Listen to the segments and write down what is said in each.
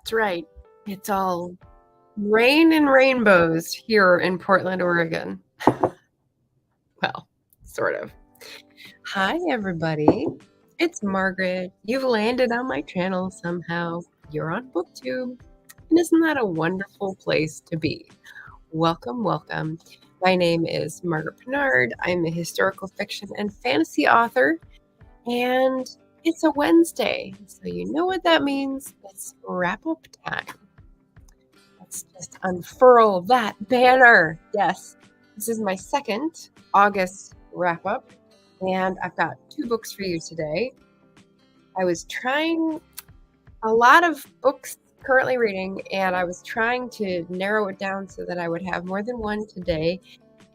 That's right. It's all rain and rainbows here in Portland, Oregon. Well, sort of. Hi, everybody. It's Margaret. You've landed on my channel somehow. You're on Booktube. And isn't that a wonderful place to be? Welcome, welcome. My name is Margaret Pinard. I'm a historical fiction and fantasy author. And it's a Wednesday, so you know what that means. It's wrap-up time. Let's just unfurl that banner. Yes, this is my second August wrap-up, and I've got 2 books for you today. I was trying a lot of books currently reading, and I was trying to narrow it down so that I would have more than one today.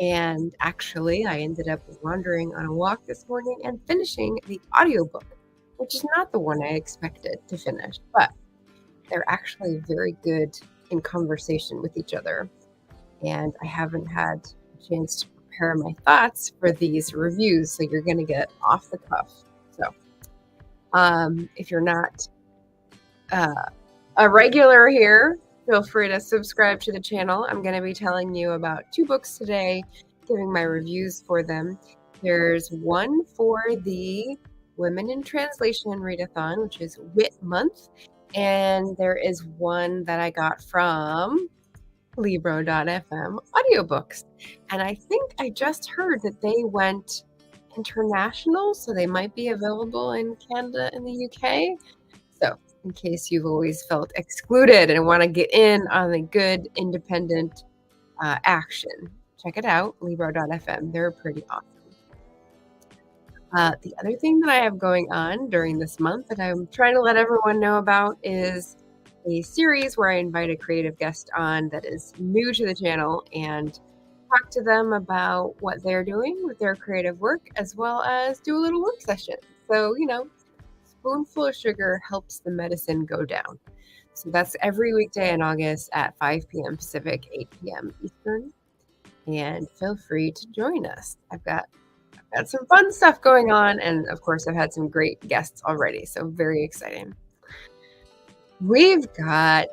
And actually, I ended up wandering on a walk this morning and finishing the audiobook, which is not the one I expected to finish, but they're actually very good in conversation with each other. And I haven't had a chance to prepare my thoughts for these reviews, so you're going to get off the cuff. So if you're not a regular here, feel free to subscribe to the channel. I'm going to be telling you about 2 books today, giving my reviews for them. There's one for the Women in Translation Readathon, which is Wit Month. And there is one that I got from Libro.fm audiobooks. And I think I just heard that they went international, so they might be available in Canada and the UK. So in case you've always felt excluded and want to get in on the good independent action, check it out, Libro.fm. They're pretty awesome. The other thing that I have going on during this month that I'm trying to let everyone know about is a series where I invite a creative guest on that is new to the channel and talk to them about what they're doing with their creative work, as well as do a little work session. So, spoonful of sugar helps the medicine go down. So that's every weekday in August at 5 p.m. Pacific, 8 p.m. Eastern. And feel free to join us. I've got some fun stuff going on. And of course, I've had some great guests already. So very exciting. We've got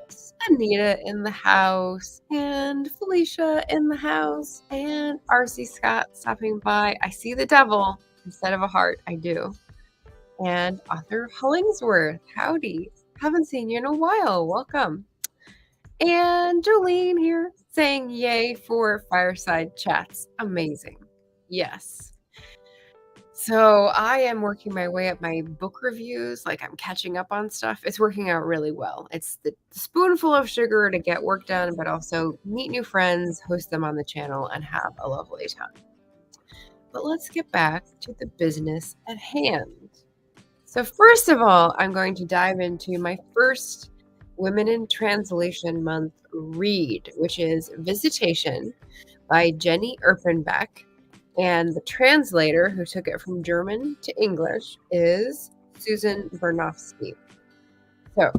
Anita in the house and Felicia in the house and RC Scott stopping by. I see the devil instead of a heart. I do. And author Hollingsworth. Howdy. Haven't seen you in a while. Welcome. And Jolene here saying yay for Fireside Chats. Amazing. Yes. So I am working my way up my book reviews. Like I'm catching up on stuff. It's working out really well. It's the spoonful of sugar to get work done, but also meet new friends, host them on the channel, and have a lovely time. But let's get back to the business at hand. So first of all, I'm going to dive into my first Women in Translation Month read, which is Visitation by Jenny Erpenbeck. And the translator who took it from German to English is Susan Bernofsky. So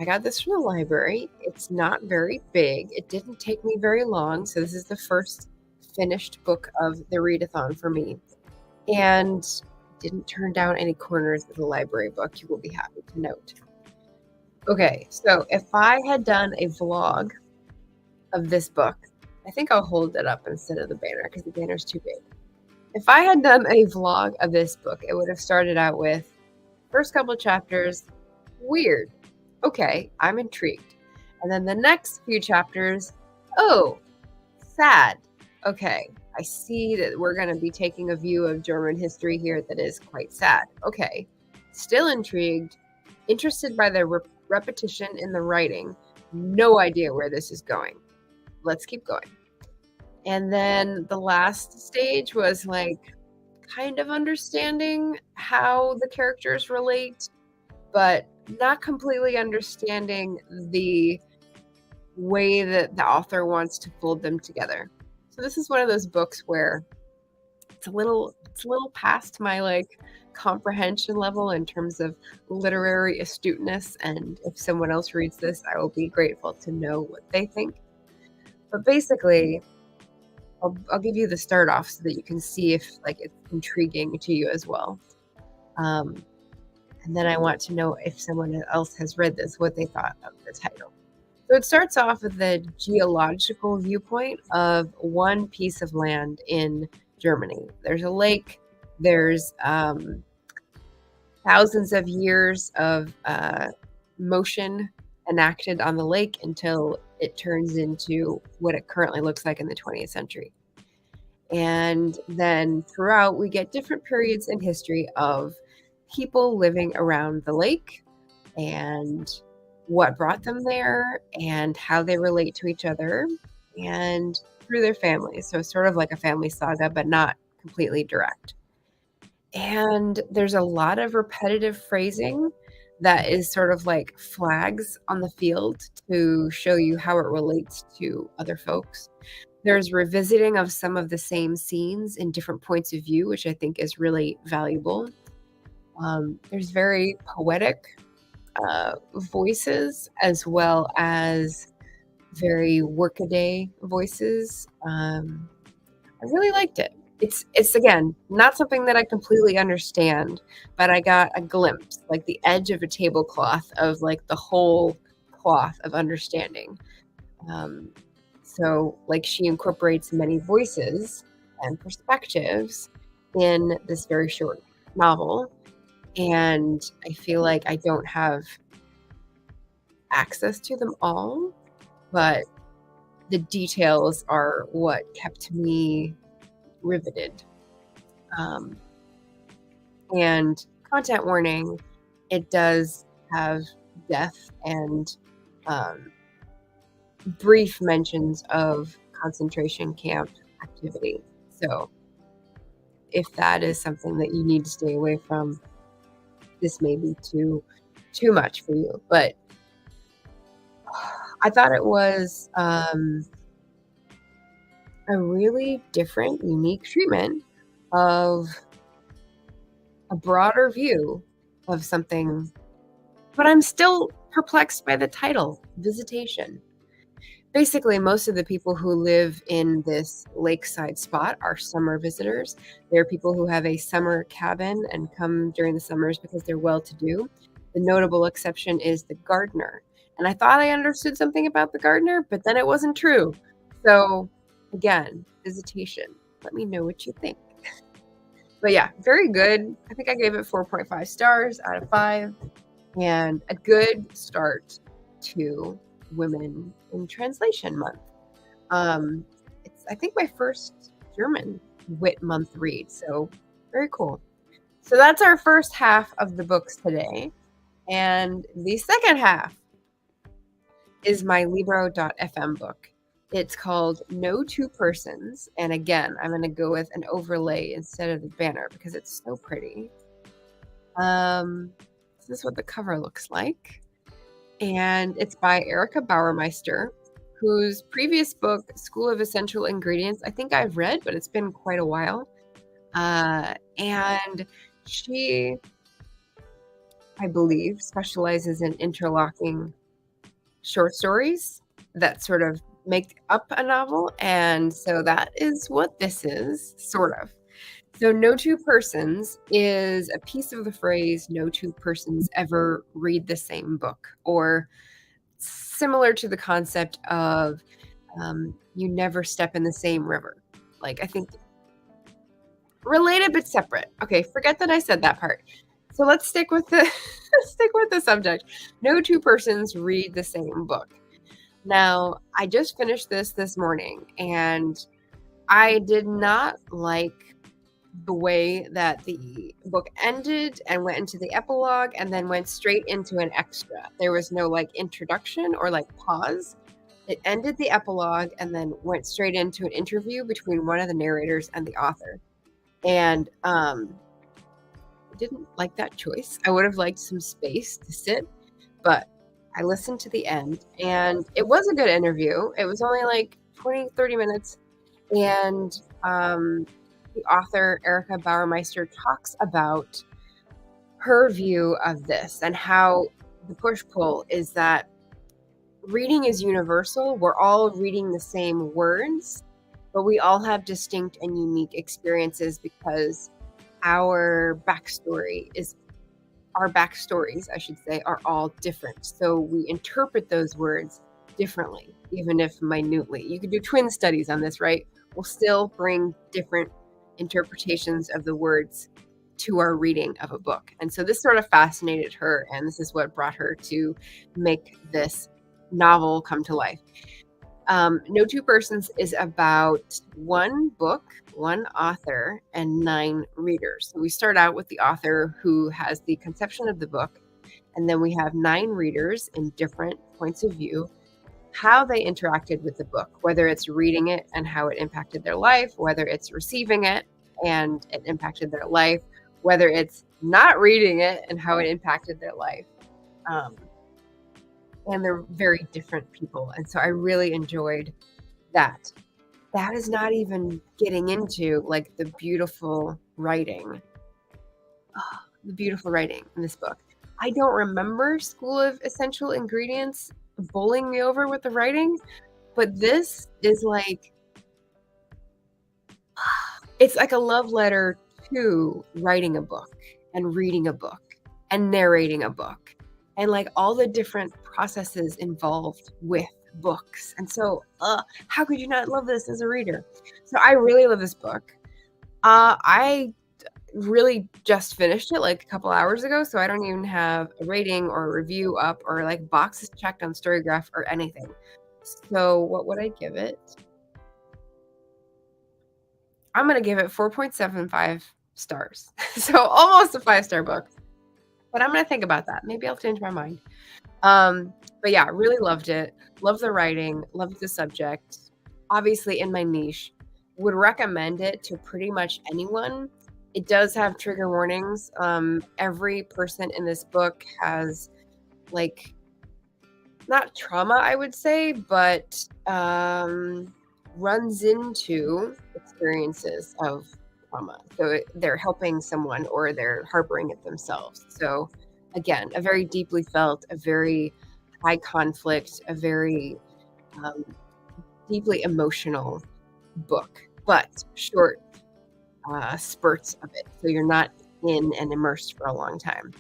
I got this from the library. It's not very big. It didn't take me very long. So this is the first finished book of the readathon for me. And didn't turn down any corners of the library book, you will be happy to note. Okay, so if I had done a vlog of this book, I think I'll hold it up instead of the banner because the banner's too big. If I had done a vlog of this book, it would have started out with first couple of chapters, weird. Okay, I'm intrigued. And then the next few chapters, oh, sad. Okay, I see that we're going to be taking a view of German history here that is quite sad. Okay, still intrigued, interested by the repetition in the writing. No idea where this is going. Let's keep going. And then the last stage was like kind of understanding how the characters relate, but not completely understanding the way that the author wants to fold them together. So this is one of those books where it's a little past my comprehension level in terms of literary astuteness, and if someone else reads this, I will be grateful to know what they think. But basically, I'll give you the start off so that you can see if it's intriguing to you as well. And then I want to know if someone else has read this, what they thought of the title. So it starts off with the geological viewpoint of one piece of land in Germany. There's a lake, there's thousands of years of motion enacted on the lake until it turns into what it currently looks like in the 20th century. And then throughout, we get different periods in history of people living around the lake and what brought them there and how they relate to each other and through their families. So sort of like a family saga, but not completely direct. And there's a lot of repetitive phrasing that is sort of like flags on the field to show you how it relates to other folks. There's revisiting of some of the same scenes in different points of view, which I think is really valuable. There's very poetic voices as well as very workaday voices. I really liked it. It's again not something that I completely understand, but I got a glimpse, like the edge of a tablecloth of like the whole cloth of understanding. So like she incorporates many voices and perspectives in this very short novel. And I feel like I don't have access to them all, but the details are what kept me riveted. And content warning, it does have death and brief mentions of concentration camp activity. So if that is something that you need to stay away from, this may be too much for you. But I thought it was a really different, unique treatment of a broader view of something, but I'm still perplexed by the title, Visitation. Basically, most of the people who live in this lakeside spot are summer visitors. They're people who have a summer cabin and come during the summers because they're well-to-do. The notable exception is the gardener. And I thought I understood something about the gardener, but then it wasn't true. So again, Visitation. Let me know what you think. But yeah, very good. I think I gave it 4.5 stars out of 5. And a good start to Women in Translation Month. It's, I think, my first German Wit Month read. So very cool. So that's our first half of the books today. And the second half is my Libro.fm book. It's called No Two Persons. And again, I'm going to go with an overlay instead of the banner because it's so pretty. This is what the cover looks like. And it's by Erica Bauermeister, whose previous book, School of Essential Ingredients, I think I've read, but it's been quite a while. And she, I believe, specializes in interlocking short stories that sort of make up a novel. And so that is what this is, sort of. So no two persons is a piece of the phrase, no two persons ever read the same book, or similar to the concept of you never step in the same river. Like, I think related but separate. Okay, forget that I said that part. So let's stick with the stick with the subject. No two persons read the same book. Now, I just finished this morning, and I did not like the way that the book ended and went into the epilogue and then went straight into an extra. There was no like introduction or like pause. It ended the epilogue and then went straight into an interview between one of the narrators and the author. And I didn't like that choice. I would have liked some space to sit, but I listened to the end, and it was a good interview. It was only like 20-30 minutes, and the author, Erica Bauermeister, talks about her view of this and how the push-pull is that reading is universal. We're all reading the same words, but we all have distinct and unique experiences because our backstory is our backstories, I should say, are all different. So we interpret those words differently, even if minutely. You could do twin studies on this, right? We'll still bring different interpretations of the words to our reading of a book. And so this sort of fascinated her, and this is what brought her to make this novel come to life. No Two Persons is about one book, one author, and 9 readers. So we start out with the author who has the conception of the book, and then we have 9 readers in different points of view, how they interacted with the book, whether it's reading it and how it impacted their life, whether it's receiving it and it impacted their life, whether it's not reading it and how it impacted their life. And they're very different people. And so I really enjoyed that. That is not even getting into like the beautiful writing. Oh, the beautiful writing in this book. I don't remember School of Essential Ingredients bowling me over with the writing, but this is like, it's like a love letter to writing a book and reading a book and narrating a book and like all the different processes involved with books. And so how could you not love this as a reader? So I really love this book. I really just finished it like a couple hours ago, so I don't even have a rating or a review up or like boxes checked on Storygraph or anything. So what would I give it? I'm going to give it 4.75 stars. So almost a 5-star book. But I'm going to think about that. Maybe I'll change my mind. But yeah, really loved it. Loved the writing. Loved the subject. Obviously in my niche. Would recommend it to pretty much anyone. It does have trigger warnings. Every person in this book has like, not trauma, I would say, but runs into experiences of trauma. So they're helping someone or they're harboring it themselves. So again, a very deeply felt, a very high conflict, a very deeply emotional book, but short spurts of it. So you're not in and immersed for a long time.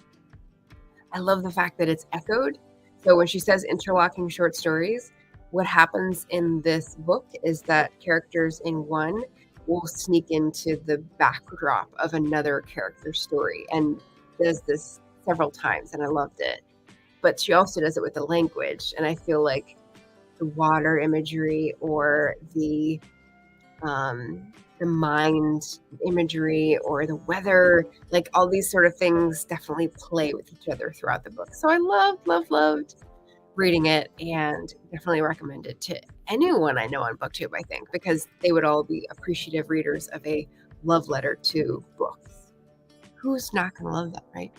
I love the fact that it's echoed. So when she says interlocking short stories, what happens in this book is that characters in one will sneak into the backdrop of another character's story and does this several times, and I loved it. But she also does it with the language, and I feel like the water imagery or the mind imagery or the weather, like all these sort of things definitely play with each other throughout the book. So I loved reading it, and definitely recommend it to anyone I know on Booktube, I think, because they would all be appreciative readers of a love letter to books. Who's not going to love that, right?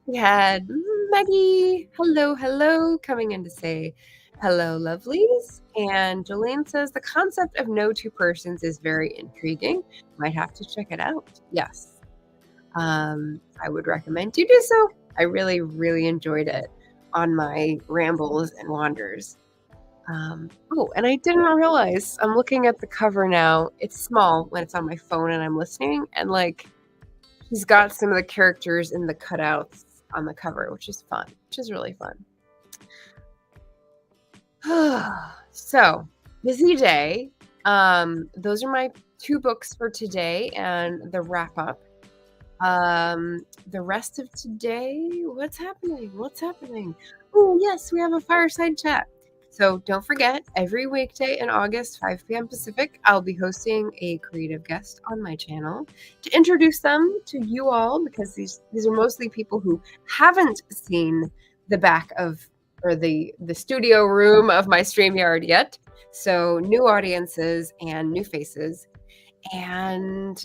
We had Maggie, hello, coming in to say hello, lovelies. And Jolene says the concept of no two persons is very intriguing. Might have to check it out. Yes. I would recommend you do so. I really enjoyed it on my rambles and wanders. And I didn't realize, I'm looking at the cover now. It's small when it's on my phone and I'm listening, and like he's got some of the characters in the cutouts on the cover, which is fun, which is really fun. So, busy day. Those are my 2 books for today and the wrap up. The rest of today, what's happening? Oh, yes, we have a fireside chat. So don't forget, every weekday in August, 5 p.m. Pacific, I'll be hosting a creative guest on my channel to introduce them to you all, because these are mostly people who haven't seen the back of or the studio room of my StreamYard yet. So new audiences and new faces. And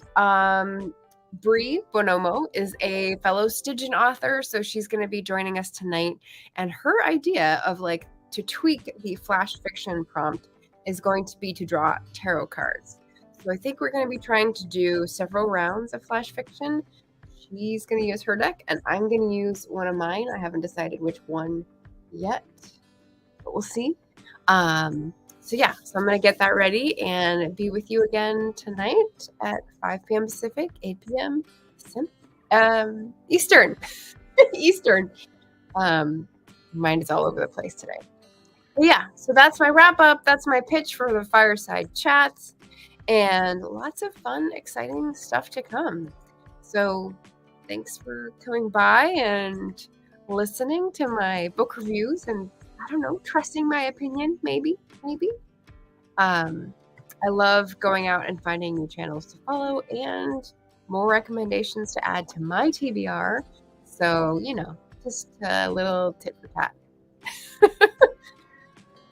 Bree Bonomo is a fellow Stygian author, so she's going to be joining us tonight. And her idea of like to tweak the flash fiction prompt is going to be to draw tarot cards. So I think we're going to be trying to do several rounds of flash fiction. She's going to use her deck, and I'm going to use one of mine. I haven't decided which one yet, but we'll see. So I'm going to get that ready and be with you again tonight at 5 p.m. Pacific, 8 p.m. Central. Eastern. Eastern. Mine is all over the place today. But yeah, so that's my wrap up. That's my pitch for the Fireside Chats, and lots of fun, exciting stuff to come. So thanks for coming by and listening to my book reviews and, I don't know, trusting my opinion, maybe. I love going out and finding new channels to follow and more recommendations to add to my TBR. So, just a little tit for tat.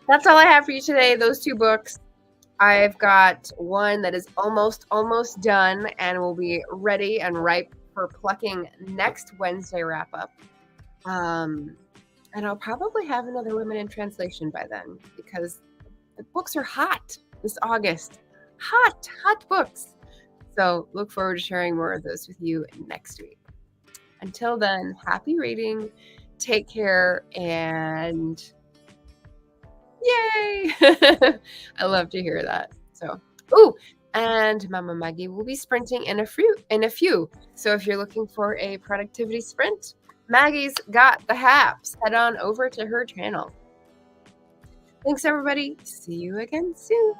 That's all I have for you today. Those 2 books. I've got one that is almost done and will be ready and ripe for plucking next Wednesday wrap up. And I'll probably have another women in translation by then, because the books are hot this August. Hot books. So look forward to sharing more of those with you next week. Until then, happy reading, take care, and yay! I love to hear that. So, and Mama Maggie will be sprinting in a few. So if you're looking for a productivity sprint, Maggie's got the haps. Head on over to her channel. Thanks, everybody. See you again soon.